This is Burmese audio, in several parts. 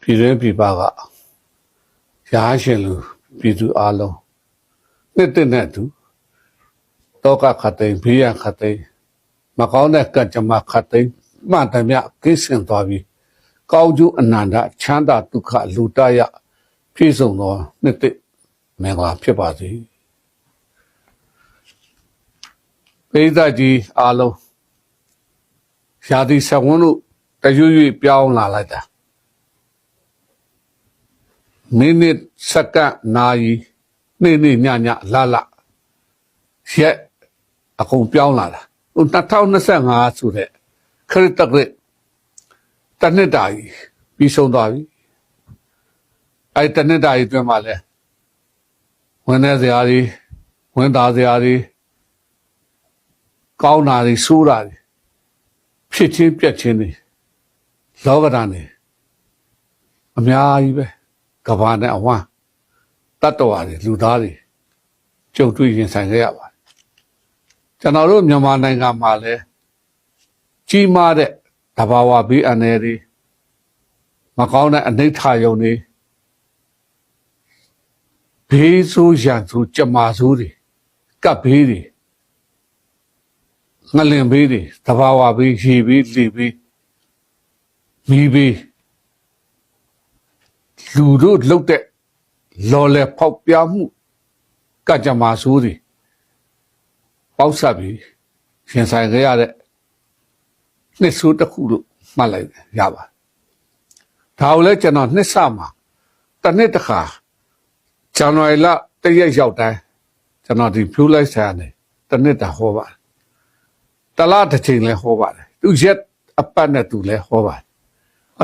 ပြည်တွင်းပြည်ပကရာရှင်လူပြည်သူအလုံးနှစ်တနဲ့တူတောကခတ်သိမ်းဘေးရန်ခတ်သိမ်းမကောင်းတဲ့ကံကြမ္မာခတ်သိမ်းမှန်တယ်မြကိစ္စင်သွားပြီးကောင်းကျိုးအနန္တချမ်းသာဒုက္ခလူတရပြည့်စုံသောနှစ်တမင်္ဂလာဖြစ်ပါစေပိဿကြီးအားလုံးရာသီစဝန်းတို့တရွေ့ပြောင်းလာလိုက်တာမိနစ်စက္ကန့်နာရီနေ့ညလရက်အကုန်ပြောင်းလာတာ2025ဆိုတဲ့ခရစ်တက္ကရာတနှစ်တာကြီးပြီးဆုံးသွားပြီအဲ့တနှစ်တာကြီးအတွင်းမှာလဲဝင်နေစရာတွေဝင်သားစရာတွေကောင်းတာတွေဆိုးတာတွေဖြစ်ချင်းပြက်ချင်းတွေလောကဓာတ်တွေအများကြီးပဲကဘာနဲ့အဝမ်းတတ္တဝါတွေလူသားတွေကြုံတွေ့ရင်ဆိုင်ခဲ့ရပါတယ်ကျွန်တော်တို့မြန်မာနိုင်ငံမှာလဲကြီးမားတဲ့တဘာဝဘေးအန္တရာယ်တွေမကောင်းတဲ့အနိဋ္ဌာယုံတွေဘေးဆိုးရန်ဆိုးကြမာဆိုးတွေကပ်ဘေးတွေငလင်ဘေးတွေတဘာဝဘေးရေဘေးလေဘေးမီးဘေးလူတို့လှုပ်တဲ့လော်လဲဖောက်ပြမှုကကြမာဆိုးတွေပေါက်ဆက်ပြီးရှင်ဆိုင်ခဲ့ရတဲ့နှစ်ဆိုးတစ်ခုလို့မှတ်လိုက်ရပါဒါကိုလည်းကျွန်တော်နှစ်ဆမှာတစ်နှစ်တစ်ခါဇန်နဝါရီလ1ရက်ရောက်တိုင်းကျွန်တော်ဒီဖြိုးလိုက်ဆိုင်ရတယ်တစ်နှစ်တာဟောပါတယ်တလားတစ်ချိန်လဲဟောပါတယ်သူရက်အပတ်နဲ့သူလဲဟောပါတယ်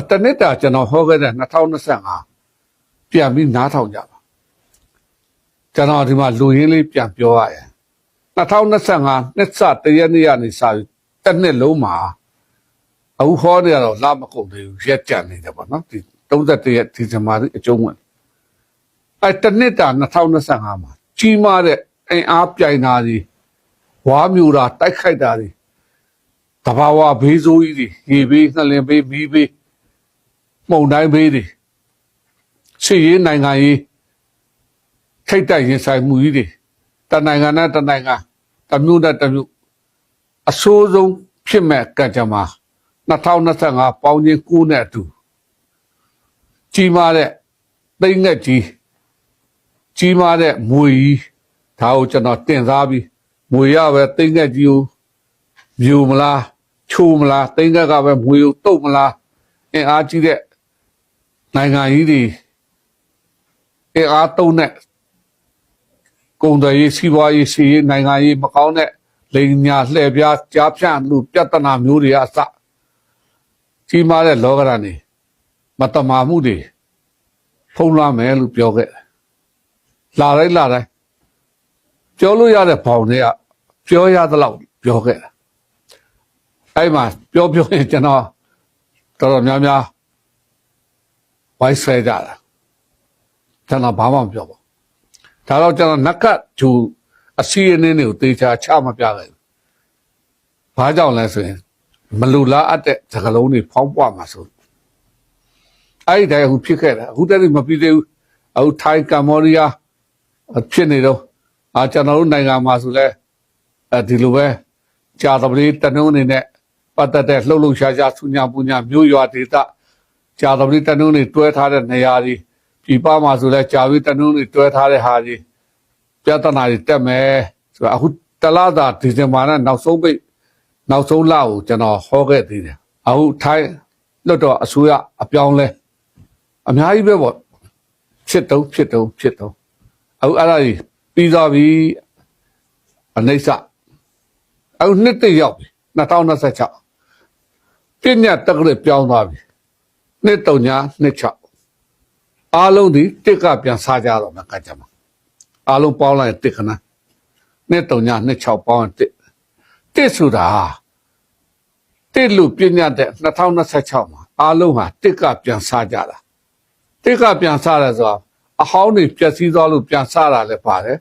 တစ်နှစ်တာကျွန်တော်ဟောခဲ့တဲ့2025ပြန်ပြီးနားထောင်ကြပါကျွန်တော်ဒီမှာလူရင်းလေးပြန်ပြောရရင်2025နှစ်စတရက်နေ့ကနေစပြီးတစ်နှစ်လုံးမှာအခုဟောနေရတော့လာမကုန်သေးဘူးရက်ကြံနေတယ်ပေါ့နော်ဒီ31ရက်ဒီဇင်ဘာအကျုံးဝင်အဲ့တစ်နှစ်တာ2025မှာကြီးမားတဲ့အင်အားပြိုင်တာတွေဝါမျိုးတာတိုက်ခိုက်တာတွေတဘာဝဘေးဆိုးကြီးတွေရေဘေးနှလင်ဘေးမီးဘေးမှုန်တိုင်းဘေးတွေရှေ့ရေးနိုင်ငံရေးထိတ်တိုက်ရင်ဆိုင်မှုကြီးတွေတနိုင်ငံနဲ့တနိုင်ငံတမျိုးနဲ့တမျိုးအဆိုးဆုံးဖြစ်မဲ့ကံကြမ္မာ2025ပေါင်းချင်း9နဲ့အတူကြီးမားတဲ့သိငက်ကြီးမားတဲ့မွေကြီးဒါကိုကျွန်တော်တင်စားပြီးမွေရပဲသိငက်ကြီးကိုမြူမလားချိုးမလားသိငက်ကပဲမွေကိုတုတ်မလားအင်အားကြီးတဲ့နိုင်ငံကြီးတွေအင်အားတုံးတဲ့ကုန်သွယ်ရေးစီးပွားရေးစီးရေးနိုင်ငံရေးမကောင်းတဲ့လိန်ညာလှည့်ပြားကြားဖြန့်လူပြဿနာမျိုးတွေအစကြီးမားတဲ့လောကဓာတ်နေမတမာမှုတွေဖုံးလွှမ်းမယ်လို့ပြောခဲ့လာတိုင်းပြောလို့ရတဲ့ဘောင်တွေကပြောရသလောက်ပြောခဲ့တာအဲ့မှာပြောရင်ကျွန်တော်တော်များဝိုင်းဆွဲကြတာကျွန်တော်ဘာမှမပြောပါဒါတော့ကျွန်တော်နက်ကဂျူအစီအင်းတွေကိုတေချာချမပြခဲ့ဘူးဘာကြောင့်လဲဆိုရင်မလူလားအပ်တဲ့စကလုံးတွေဖောင်းပွားမှာဆိုအဲ့ဒီတည်းအခုဖြစ်ခဲ့တာအခုတည်းမပြီးသေးဘူးအခုထိုင်းကမ္ဘောဒီးယားဖြစ်နေတော့ကျွန်တော်တို့နိုင်ငံမှာဆိုလဲဒီလိုပဲကြာသပတေးတနုံးနေနဲ့ပတ်သက်တဲ့လှုပ်ရှားဆူညာပူညာမျိုးရွာဒေသကြာသပတေးတနုံးနေတွဲထားတဲ့နေရာတွေပြည်ပမှာဆိုလဲကြာပြီးတနုံးနေတွဲထားတဲ့ဟာတွေပြဿနာတွေတက်မယ်ဆိုတော့အခုတလားသာဒီဇင်ဘာနဲ့နောက်ဆုံးလကိုကျွန်တော်ဟောခဲ့သေးတယ်အခုထိုင်းလွတ်တော်အစိုးရအပြောင်းလဲအများကြီးပဲပေါ့ဖြစ်တုံးအခုအဲ့ဒါကြီးပြီးသွားပြီအနိစ္စအခုနှစ်တည်းရောက်ပြီ2026ပြည့်ညတ်တက္ကရာပြောင်းသွားပြီနှစ်326အားလုံးဒီတစ်ကပြန်စားကြတော့မှာကကြမှာအားလုံးပေါင်းလိုက်တစ်ခဏနှစ်326ပေါင်းတစ်ဆိုတာတစ်လို့ပြည့်ညတ်တဲ့2026မှာအားလုံးဟာတစ်ကပြန်စားကြတာတစ်ကပြန်စားတယ်ဆိုတော့အဟောင်းတွေပြည့်စည်သွားလို့ပြန်စားတာလည်းပါတယ်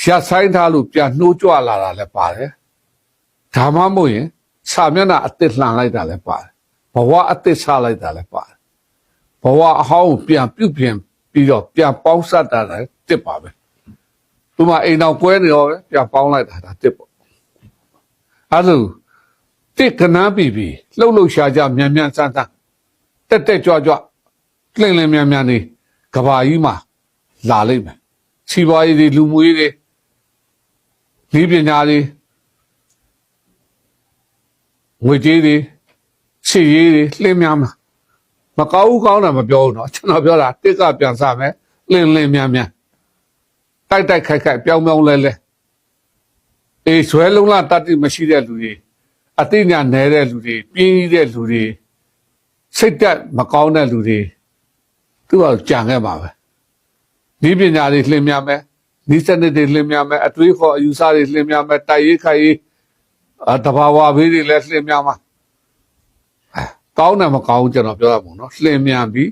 ရက်ဆိုင်ထားလို့ပြန်နှိုးကြွလာတာလည်းပါတယ်ဒါမှမဟုတ်ရင်စာမျက်နှာအသစ်လှန်လိုက်တာလည်းပါတယ်ဘဝအသစ်ချလိုက်တာလည်းပါတယ် ဘဝအဟောင်းပြန်ပြုတ်ပြင်ပြီးတော့ပြန်ပေါင်းစပ်တာလည်းတစ်ပါပဲသူမှအိမ်တော်ကွဲနေရောပဲပြန်ပေါင်းလိုက်တာတစ်ပေါ့အဲ့လိုတစ်ကနန်းပြီလှုပ်ရှားကြမြန်ဆန်းဆန်းတက်ကြွလင်းမြန်နေကဘာကြီးမှာလာလိမ့်မယ်စီးပွားရေးတွေလူမှုရေးတွေဒီပညာတွေငွေကြေးတွေစီရေးတွေလှင်းများမှာမကောင်းတာမပြောဘူးเนาะကျွန်တော်ပြောတာတစ်ကပြန်စမယ်လင်းမြန်တိုက်ခိုက်ပြောင်းလဲအေးဆွဲလုံးလားတတ်တိမရှိတဲ့လူတွေအသိဉာဏ်နည်းတဲ့လူတွေပြင်းတဲ့လူတွေစိတ်တက်မကောင်းတဲ့လူတွေသူကကြံခဲ့ပါပဲဒီပညာတွေလှင်းများမယ်ဒီစနစ်တွေလှင်းများမယ်အတွေးခေါ်အယူဆတွေလှင်းများမယ်တိုက်ရေးခိုက်ရေးတဘာဝဘေးတွေလည်းလှင်းများမှာကောင်းတယ်မကောင်းကျွန်တော်ပြောရမှာเนาะလှင်းမြန်ပြီး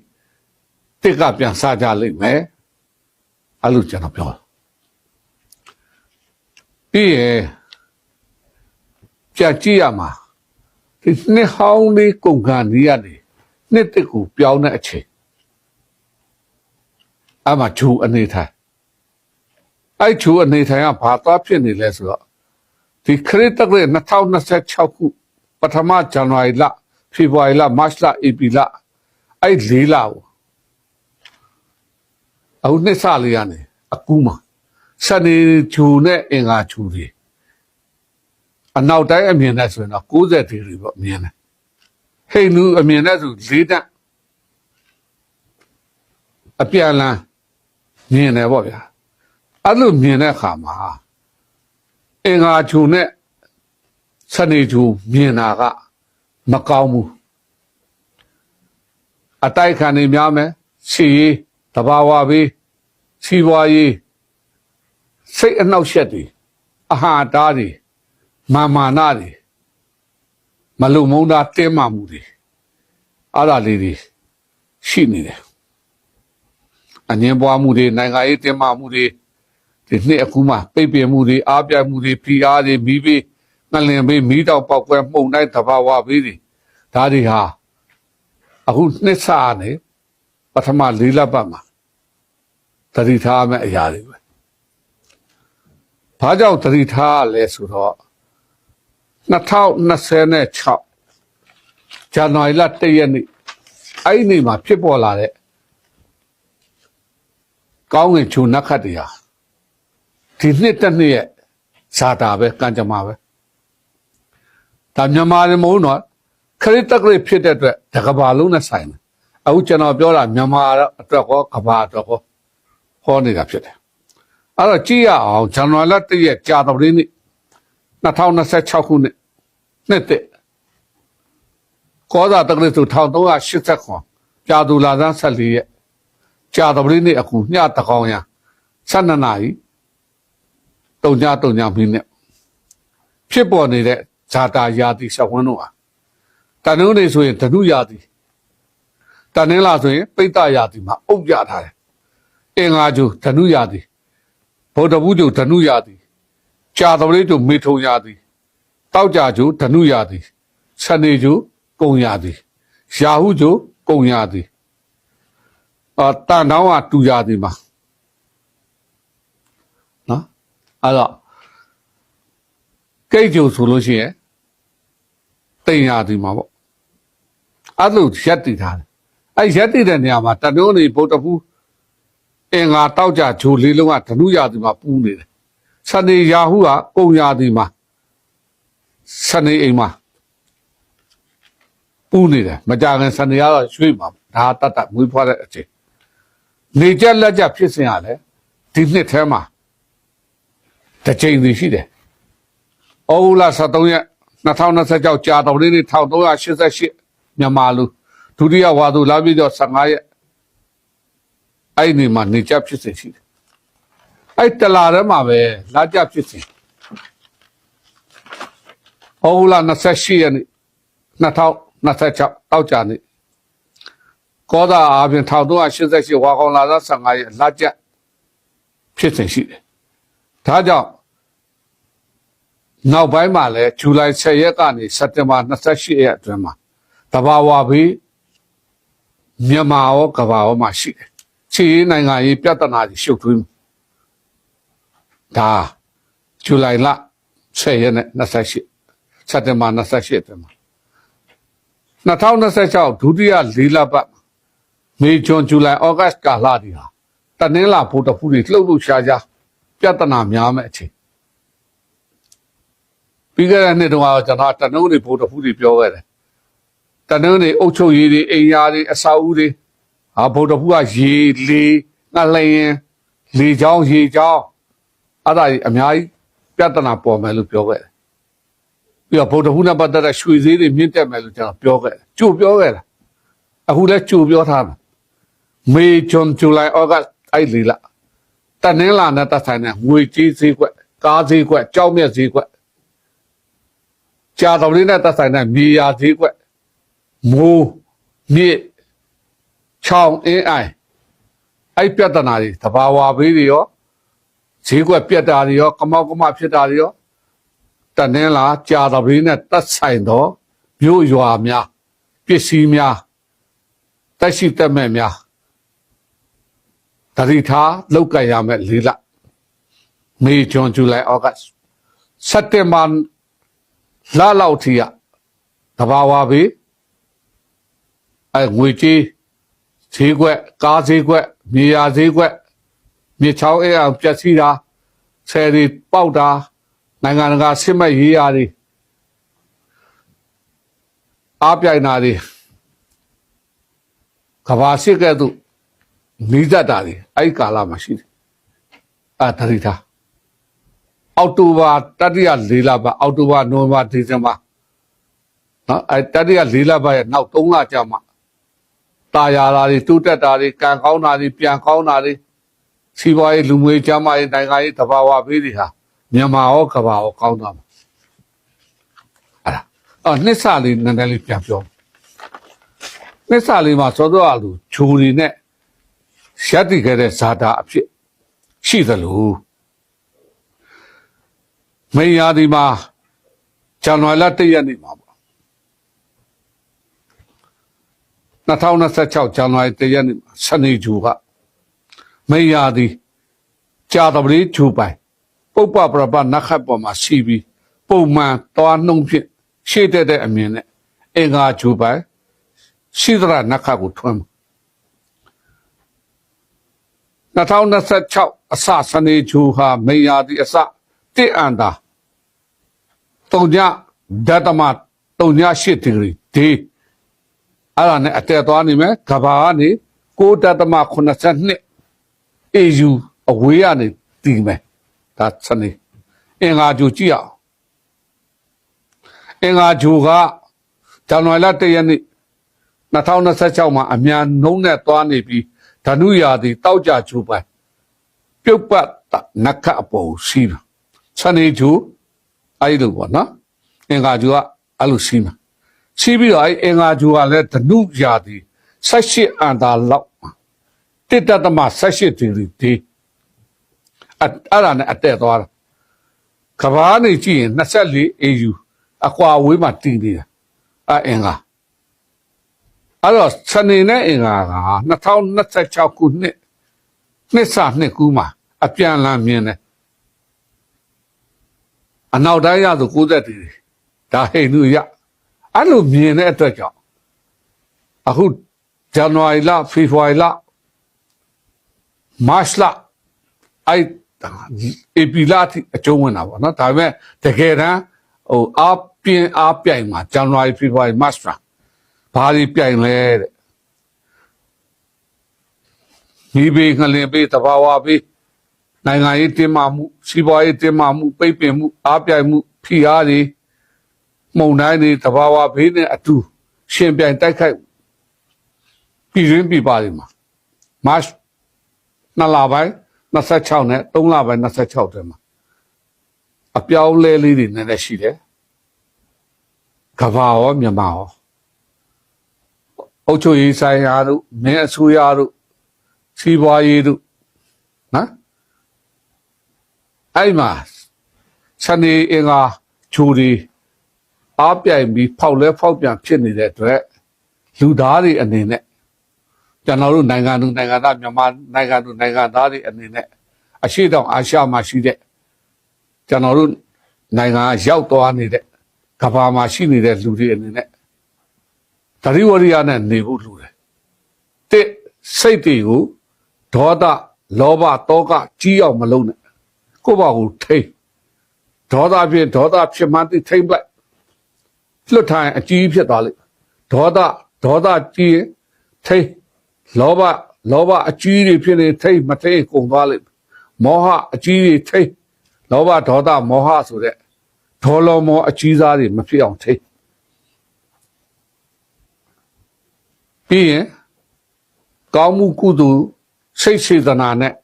တစ်ကပြန်စကြလိမ့်မယ်အဲ့လိုကျွန်တော်ပြောပြီးရင်ကြည့်ရမှာဒီနှစ်ဟောင်းလေးကုန်ခံနေရတယ်နှစ်တစ်ကိုပြောင်းတဲ့အချိန်အမှဂျူအနေထိုင်အဲ့ဂျူအနေထိုင်ကဘာသွားဖြစ်နေလဲဆိုတော့ဒီခရစ်တက္ကရာ2026ခုပထမဇန်နဝါရီလဖေဖော်ဝါရီလမတ်လဧပြီလအဲ့၄လကိုအခုနှစ်စလေးရနေအကူးမှာစနေဂျူနဲ့အင်္ဂါဂျူတွေအနောက်တိုင်းအမြင်နဲ့ဆိုရင်တော့90ဒီဂရီပေါ့မြင်တယ်ဟိန္ဒူအမြင်နဲ့ဆို၄တက်အပြန်လန်းမြင်တယ်ပေါ့ဗျာအဲ့လိုမြင်တဲ့အခါမှာအင်္ဂါဂျူနဲ့စနေဂျူမြင်တာကမကောင်းဘူးအတိုက်ခံနေများမယ်စီရေးတဘာဝဘေးစီးပွားရေးစိတ်အနှောက်အယှက်တွေအဟာတားတွေမာနတွေမလုံမုန်းတာတင်းမာမှုတွေအဲ့ဒါလေးတွေရှိနေတယ်အငင်းပွားမှုတွေနိုင်ငံရေးတင်းမာမှုတွေဒီနှစ်အခုမှပိတ်ပင်မှုတွေအားပြမှုတွေဖိအားတွေမိဘေးငလင်ဘေးမိတောက်ပေါက်ကွဲမှုန်တိုင်းတဘာဝဘေးတွေဒါတွေဟာအခုနှစ်ဆနဲ့ပထမ၄လပတ်မှာသတိထားမယ့်အရာတွေပဲဘာကြောင့်သတိထားလဲဆိုတော့2026ဇန်နဝါရီလ1ရက်နေ့အဲ့ဒီနေ့မှာဖြစ်ပေါ်လာတဲ့ကောင်းငင်ချိုနက္ခတ်တွေဟာဒီနှစ်တစ်နှစ်ရဲ့ဇာတာပဲကံကြမ္မာပဲဒါမြန်မာတွေမဟုတ်တော့ခရစ်တက္ကရာဖြစ်တဲ့အတွက်တကဘာလုံးနဲ့ဆိုင်တယ်အခုကျွန်တော်ပြောတာမြန်မာအတွက်ကောကဘာအတွက်ကောဟောနေတာဖြစ်တယ်အဲ့တော့ကြည့်ရအောင်ဇန်နဝါရီလ1ရက်ကြာတော်လေးနေ့2026ခုနှစ်သက်ကောသာတက္ကရာဆို1389ကြာသူလာသန်း14ရက်ကြာတော်လေးနေ့အခုညတကောင်ရ12နာရီ3:03မိနစ်ဖြစ်ပေါ်နေတဲ့ဇာတာယာတိရှောက်ဝန်းတို့ဟာတန်နှုံးနေဆိုရင်ဓနုယာတိတန်နှင်းလာဆိုရင်ပိဋ္ဌယာတိမှာအုပ်ပြထားတယ်အင်္ဂါကျိုဓနုယာတိဗုဒ္ဓဘူးကျိုဓနုယာတိကြာတော်လေးကျိုမေထုံယာတိတောက်ကြကျိုဓနုယာတိစနေကျိုကုံယာတိရာဟုကျိုကုံယာတိတန်တောင်းကတူယာတိမှာနော်အဲ့တော့ကိတ်ကျိုဆိုလို့ရှိရင်တိမ်ယာတိမှာပေါ့အဲ့လိုရက်တည်ထားတယ်အဲ့ရက်တည်တဲ့နေရာမှာတန်တုံးနေဗုဒ္ဓဘူးအင်္ဂါတောက်ကြဂျိုလေးလုံးကဓနုယာတိမှာပူးနေတယ်စနေရာဟုကကုံယာတိမှာစနေအိမ်မှာပူးနေတယ်မကြခင်စနေရတော့ရွှေ့မှာဒါတတ်မွေးဖွားတဲ့အချိန်နေကြလက်ကြဖြစ်စဉ်ရလဲဒီနှစ်ထဲမှာတစ်ချိန်စီရှိတယ်ဩဂုတ်လ23ရက်2026ကြာတော်လေး1388မြန်မာလူဒုတိယဝါသူလာပြီးတော့15ရက်အဲ့ဒီမှာနေကြဖြစ်စဉ်ရှိတယ်အဲ့တလာထဲမှာပဲလာကြဖြစ်စဉ်ဩဂုတ်လ28ရက်နေ့2026တောက်ကြနေ့ကောသာအားဖြင့်1388ဝါကောင်လာသား15ရက်လာကြဖြစ်စဉ်ရှိတယ်ဒါကြောင့်နောက်ပိုင်းမှာလဲဇူလိုင်10ရက်ကနေစက်တင်ဘာ28ရက်အတွင်းမှာတဘာဝဘေး မြန်မာရောကဘာရောမှာရှိတယ်ချီးနိုင်ငံရေးပြဿနာကြီးရှုပ်ထွေးမှုဒါဇူလိုင်လ10ရက်နဲ့28စက်တင်ဘာ28အတွင်းမှာ2026ဒုတိယ4လပတ်မေဇွန်ဇူလိုင်ဩဂတ်ကာလဒီဟာတနင်္လာဗုဒ္ဓဖူးတွေလှုပ်လှုပ်ရှားရှားပြဿနာများမဲ့အချိန်ပြီးခဲ့တဲ့နှစ်တုန်းကကျွန်တော်တနုံးတွေဗုဒ္ဓဖူးတွေပြောခဲ့တယ်တနုံးတွေအုပ်ချုပ်ရေးတွေအိမ်ယာတွေအဆောက်အဦတွေဟာဗုဒ္ဓဖူးကရေလေငှက်လျင်လေချောင်းရေချောင်းအဲ့ဒါကြီးအများကြီးပြဿနာပေါ်မယ်လို့ပြောခဲ့တယ်ပြီးတော့ဗုဒ္ဓဖူးနဲ့ပတ်သက်တဲ့ရွှေဈေးတွေမြင့်တက်မယ်လို့ကျွန်တော်ပြောခဲ့တယ်ကြိုပြောခဲ့တာအခုလည်းကြိုပြောထားတယ်မေဇွန်ဇူလိုင်ဩဂတ်အဲ့လေလတနင်္လာနဲ့သက်ဆိုင်တဲ့ငွေကြေးဈေးကွက်ကားဈေးကွက်ကြောက်မြက်ဈေးကွက်ကြာတော်လေးနဲ့သက်ဆိုင်တဲ့မြေယာဈေးကွက်မိုးမြစ်ချောင်းအင်းအိုင်အဲ့ပြဿနာတွေတဘာဝဘေးတွေရောဈေးကွက်ပြက်တာတွေရောကမောက်ကမဖြစ်တာတွေရောတနင်္လာကြာတော်လေးနဲ့သက်ဆိုင်တော့မြို့ရွာများပစ္စည်းများတက်ရှိတက်မဲ့များတတိထားလောက်ကရမယ်၄လမေဇွန်ဇူလိုင်ဩဂတ်စက်တင်ဘာလလောက်ထိရတဘာဝဘေးငွေကြေးဈေးကွက်ကားဈေးကွက်မြေယာဈေးကွက်မြေချောင်းအောင်ပျက်စီးတာဆယ်တွေပေါက်တာနိုင်ငံတကာစစ်မဲ့ရေးရာတွေအားပြိုင်တာတွေကဘာစစ်ကဲ့သို့မိသက်တာတွေအဲ့ကာလမှာရှိတယ်တတိထားအောက်တိုဘာတတိယ4လပတ်အောက်တိုဘာနိုဝင်ဘာဒီဇင်ဘာနော်တတိယ4လပတ်ရဲ့နောက်3လကြာမှတာယာတာတွေတိုးတက်တာတွေကံကောင်းတာတွေပြန်ကောင်းတာတွေစီးပွားရေးလူမှုရေးကျန်းမာရေးနိုင်ငံရေးတဘာဝဘေးတွေဟာမြန်မာရောကဘာရောကောင်းသွားမှာနှစ်စလေးနည်းနည်းလေးပြန်ပြောနှစ်စလေးမှာစောစောအလူဂျိုရီနဲ့ရက်တည်ခဲ့တဲ့ဇာတာအဖြစ်ရှိသလိုမေယာဒီမှာဇန်နဝါရီလ1ရက်နေ့မှာပေါ့2026ဇန်နဝါရီ1ရက်နေ့မှာစနေဂျူကမေယာဒီကြာတပလေးဂျူပိုင်ပုပ္ပပရပနခတ်ပေါ်မှာရှိပြီးပုံမှန်သွားနှုံဖြင့်ရှေ့တက်တဲ့အမြင်နဲ့အင်္ဂါဂျူပိုင်ရှိသရနခတ်ကိုထွန်း2026အစစနေဂျူဟာမေယာဒီအစတစ်အန်တာ3ညဒသမ3.8ဒီဂရီဒီအဲ့ဒါနဲ့အတက်သွားနေမယ်ကဘာကနေ9.82 AU အဝေးကနေတည်မယ်ဒါစနေအင်္ဂါဂျူကြည့်အောင်အင်္ဂါဂျူကဇန်နဝါရီလ1ရက်နေ့2026မှာအမြန်နှုံးနဲ့သွားနေပြီးဓနုရာသီတောက်ကြဂျူပိုင်ပြုတ်ပတ်နခတ်အပေါ်ရှိတယ်စနေဂျူအဲ့လိုပေါ့နော်အင်္ဂါဂျူကအဲ့လိုရှိမှာရှိပြီးတော့အဲ့အင်္ဂါဂျူကလည်းဓနုရာသီ18အန်တာလောက်1.18ဒီဂရီဒီအဲ့ဒါနဲ့အတက်သွားတာကဘာနေကြည့်ရင်24 AU အကွာဝေးမှာတည်နေတာအင်္ဂါအဲ့တော့စနေနဲ့အင်္ဂါက2026ခုနှစ်နှစ်ကူးမှာအပြန်လန်းမြင်တယ်အနောက်တိုင်းရဆို90ဒီဒါဟိန္ဒူရအဲ့လိုမြင်တဲ့အတွက်ကြောင့်အခုဇန်နဝါရီလဖေဖော်ဝါရီလမတ်လအဲ့ဧပြီလအကျုံးဝင်တာပေါ့နော်ဒါပေမဲ့တကယ်တမ်းအားပြိုင်မှာဇန်နဝါရီဖေဖော်ဝါရီမတ်လဘာတွေပြိုင်လဲတဲ့မိဘေးငလင်ဘေးတဘာဝဘေးနိုင်ငံရေးတင်းမာမှုစီးပွားရေးတင်းမာမှုပိတ်ပင်မှုအားပြိုင်မှုဖိအားတွေမှုန်တိုင်းတွေတဘာဝဘေးနဲ့အတူရှင်ပြိုင်တိုက်ခိုက်ပြည်ရင်းပြည်ပါတွေမှာမတ်2လပိုင်း26နဲ့3လပိုင်း26ထဲမှာအပြောင်းလဲလေးတွေနည်းနည်းရှိတယ်ကဘာရောမြန်မာရောအုပ်ချုပ်ရေးဆိုင်ရာတို့မင်းအစိုးရတို့စီးပွားရေးတို့နော်အဲ့မှာစနေအင်္ဂါဂျူရီအားပြိုင်ပြီးဖောက်ပြန်ဖြစ်နေတဲ့အတွက်လူသားတွေအနေနဲ့ ကျွန်တော်တို့နိုင်ငံသူနိုင်ငံသားမြန်မာနိုင်ငံသူနိုင်ငံသားတွေအနေနဲ့အရှိတောင်အာရှမှာရှိတဲ့ကျွန်တော်တို့နိုင်ငံရောက်သွားနေတဲ့ကမ္ဘာမှာရှိနေတဲ့လူတွေအနေနဲ့သတိဝရိယနဲ့နေဖို့လိုတယ်တစ်စိတ်တွေကိုဒေါသလောဘတောကကြီးအောင်မလုပ်နဲ့ကိုယ့်ဘာကိုထိတ်ဒေါသဖြစ်မှန်းသိထိတ်လိုက်လွတ်ထိုင်အကြီးဖြစ်သွားလိမ့်ဒေါသကြီးထိတ်လောဘအကြီးတွေဖြစ်နေထိတ်မထိတ်ကုန်သွားလိမ့်မောဟအကြီးတွေထိတ်လောဘဒေါသမောဟဆိုတဲ့ဒေါ်လောမောအကြီးစားတွေမဖြစ်အောင်ထိတ်ပြီးရင်ကောင်းမှုကုသိုလ်စိတ်စေတနာနဲ့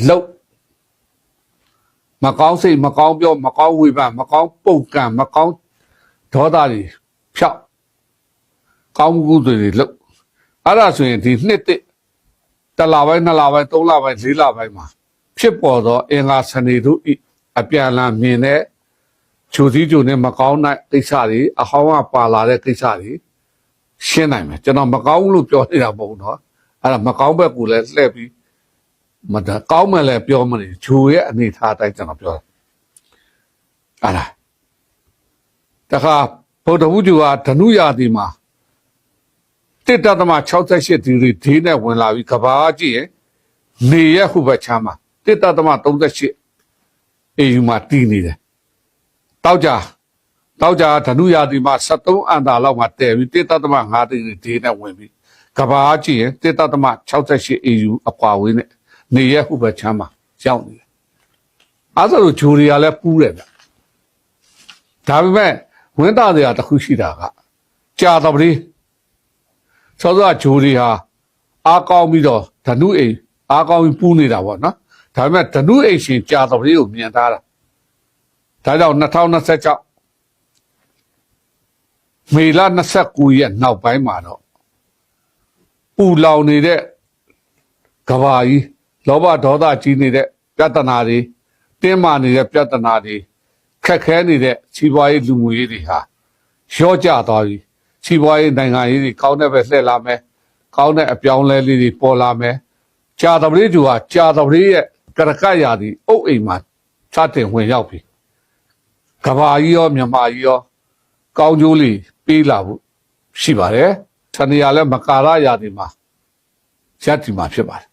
လုပ်မကောင်းစိတ်မကောင်းပြောမကောင်းဝေဖန်မကောင်းပုတ်ကံမကောင်းဒေါသတွေဖြောက်ကောင်းမှုကုသိုလ်တွေလုပ်အဲ့ဒါဆိုရင်ဒီနှစ်တစ်လပိုင်း2လပိုင်း3လပိုင်း4လပိုင်းမှာဖြစ်ပေါ်သောအင်္ဂါစနေတို့ဤအပြန်အလှန်မြင်တဲ့ချိုစည်းချိုနဲ့မကောင်းတဲ့ကိစ္စတွေအဟောင်းကပါလာတဲ့ကိစ္စတွေရှင်းနိုင်မယ်ကျွန်တော်မကောင်းဘူးလို့ပြောနေတာမဟုတ်ဘူးเนาะအဲ့ဒါမကောင်းဘက်ကိုလည်းလှည့်ပြီးမတကောင်းမှလည်းပြောမနေဂျိုရဲ့အနေထားအတိုင်းကျွန်တော်ပြောတာအဲ့ဒါတခါဗုဒ္ဓဝုဒ္ဓကဓနုရာသီမှာ1.68ဒီဂရီဒေးနဲ့ဝင်လာပြီးကဘာကြည့်ရင်နေရခုဘက်ချမ်းမှာ1.38အေယူမှာတည်နေတယ်တောက်ကြဓနုရာသီမှာ73အန်တာလောက်မှာတည်ပြီး1.5ဒီဂရီဒေးနဲ့ဝင်ပြီးကဘာကြည့်ရင်1.68အေယူအကွာဝေးနဲ့နေရခုဘက်ချမ်းမှာရောက်နေတယ်အဲ့ဒါလိုဂျိုတွေကလည်းပူးတယ်ဗျဒါပေမဲ့ဝင်းသားတွေကတခုရှိတာကကြာတော်ပလေးစောစောဂျိုတွေဟာအားကောင်းပြီးတော့ဓနုအိမ်အားကောင်းပြီးပူးနေတာပေါ့နော်ဒါပေမဲ့ဓနုအိမ်ရှင်ကြာတော်ပလေးကိုမြင်ထားတာဒါကြောင့်2026မေလ29ရက်နောက်ပိုင်းမှာတော့ပူလောင်နေတဲ့ကဘာကြီးလောဘဒေါသကြီးနေတဲ့ပြဿနာတွေတင်းမာနေတဲ့ပြဿနာတွေခက်ခဲနေတဲ့စီးပွားရေးလူမှုရေးတွေဟာရော့ကျသွားပြီစီးပွားရေးနိုင်ငံရေးတွေကောင်းတဲ့ပဲလှည့်လာမယ်ကောင်းတဲ့အပြောင်းလဲလေးတွေပေါ်လာမယ်ကြာတပလေးသူဟာကြာတပလေးရဲ့ကရကရာဒီအုပ်အိမ်မှာစတင်ဝင်ရောက်ပြီကဘာကြီးရောမြန်မာကြီးရောကောင်းကျိုးလေးပေးလာဖို့ရှိပါတယ်တဏှာလည်းမကာရရာဒီမှာရက်ဒီမှာဖြစ်ပါတယ်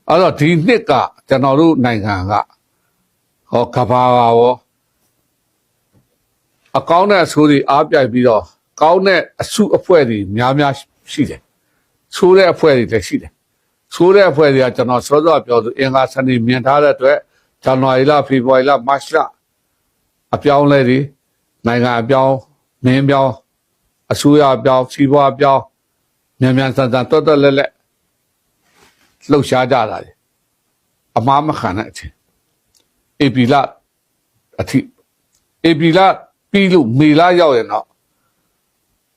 အဲ့တော့ဒီနှစ်ကကျွန်တော်တို့နိုင်ငံကဟောကဘာရောအကောင်းတဲ့အဆိုးတွေအားပြိုင်ပြီးတော့ကောင်းတဲ့အစုအဖွဲ့တွေများရှိတယ်ဆိုးတဲ့အဖွဲ့တွေလည်းရှိတယ်ဆိုးတဲ့အဖွဲ့တွေကကျွန်တော်စောစောပြောသူအင်္ဂါစနေမြင်ထားတဲ့အတွက်ဇန်နဝါရီလဖေဖော်ဝါရီလမတ်လအပြောင်းလဲတွေနိုင်ငံအပြောင်းမင်းပြောင်းအစိုးရအပြောင်းစီးပွားအပြောင်းမြန်ဆန်တွတ်လက်လှုပ်ရှားကြတာလေအမားမခံတဲ့အချင်းဧပြီလအထိဧပြီလပြီးလို့မေလရောက်ရင်တော့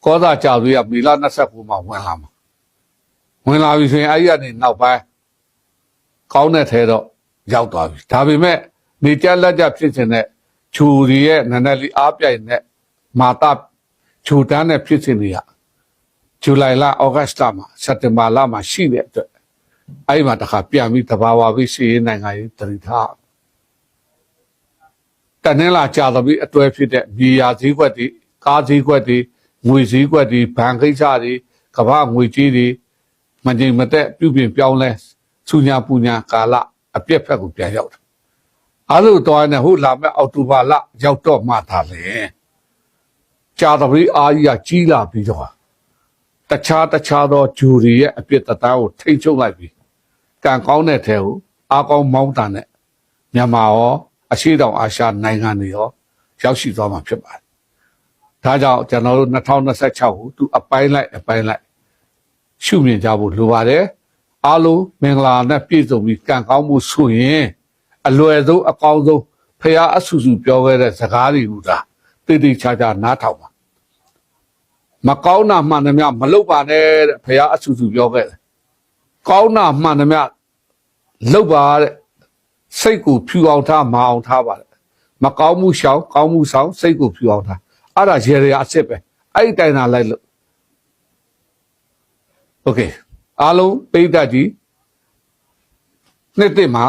ကောသာကြောက်တွေကမေလ29မှာဝင်လာမှာဝင်လာပြီဆိုရင်အဲ့ဒီကနေနောက်ပိုင်းကောင်းတဲ့ထဲတော့ရောက်သွားပြီဒါပေမဲ့နေကြလက်ကြဖြစ်နေတဲ့ဂျူရီရဲ့နည်းနည်းလေးအားပြိုင်တဲ့မာတာဂျူတန်းနဲ့ဖြစ်နေရဇူလိုင်လဩဂတ်လမှာစက်တင်ဘာလမှာရှိတဲ့အတွက်အဲ့မှာတခါပြန်ပြီးတဘာဝပြီးစီရင်နိုင်ငံရေးတရိထားတနင်္လာကြာတော့ပြီးအတွဲဖြစ်တဲ့မြေယာဈေးကွက်တွေကားဈေးကွက်တွေငွေဈေးကွက်တွေဘဏ်ကိစ္စတွေကမ္ဘာငွေကြီးတွေမငြိမ်မသက်ပြုပြင်ပြောင်းလဲဆူညာပူညာကာလအပြက်ဖက်ကိုပြန်ရောက်တယ်အဲ့လိုတော့နေဟိုလာမဲ့အောက်တိုဘာလရောက်တော့မှသာလေကြာတော့ပြီးအာကြီးကကြီးလာပြီးတော့တခြားသောဂျူရီရဲ့အပြစ်တသားကိုထိတ်ချုပ်လိုက်ပြီးကံကောင်းတဲ့ထဲကိုအားကောင်းမောင်းတန်တဲ့မြန်မာရောအရှိတောင်အာရှနိုင်ငံတွေရောရောက်ရှိသွားမှာဖြစ်ပါတယ်။ဒါကြောင့်ကျွန်တော်တို့2026ကိုသူအပိုင်းလိုက်ရှုမြင်ကြဖို့လိုပါတယ်။အားလုံးမင်္ဂလာနဲ့ပြည့်စုံပြီးကံကောင်းမှုဆိုရင်အလွယ်ဆုံးအကောင်းဆုံးဖရာအဆူဆူပြောခဲ့တဲ့စကားတွေကတိတိကျကျနားထောင်ပါမကောင်းတာမှန်သမျှမလုပ်ပါနဲ့တဲ့ဖရာအဆူဆူပြောခဲ့တယ်ကောင်းတာမှန်သမျှလုပ်ပါတဲ့စိတ်ကိုဖြူအောင်ထားမအောင်ထားပါတဲ့မကောင်းမှုရှောင်ကောင်းမှုဆောင်စိတ်ကိုဖြူအောင်ထားအဲ့ဒါရေရအစ်စ်ပဲအဲ့ဒီတိုင်တာလိုက်လို့โอเค အားလုံးပိဋကကြီးနှစ်သက်မှာ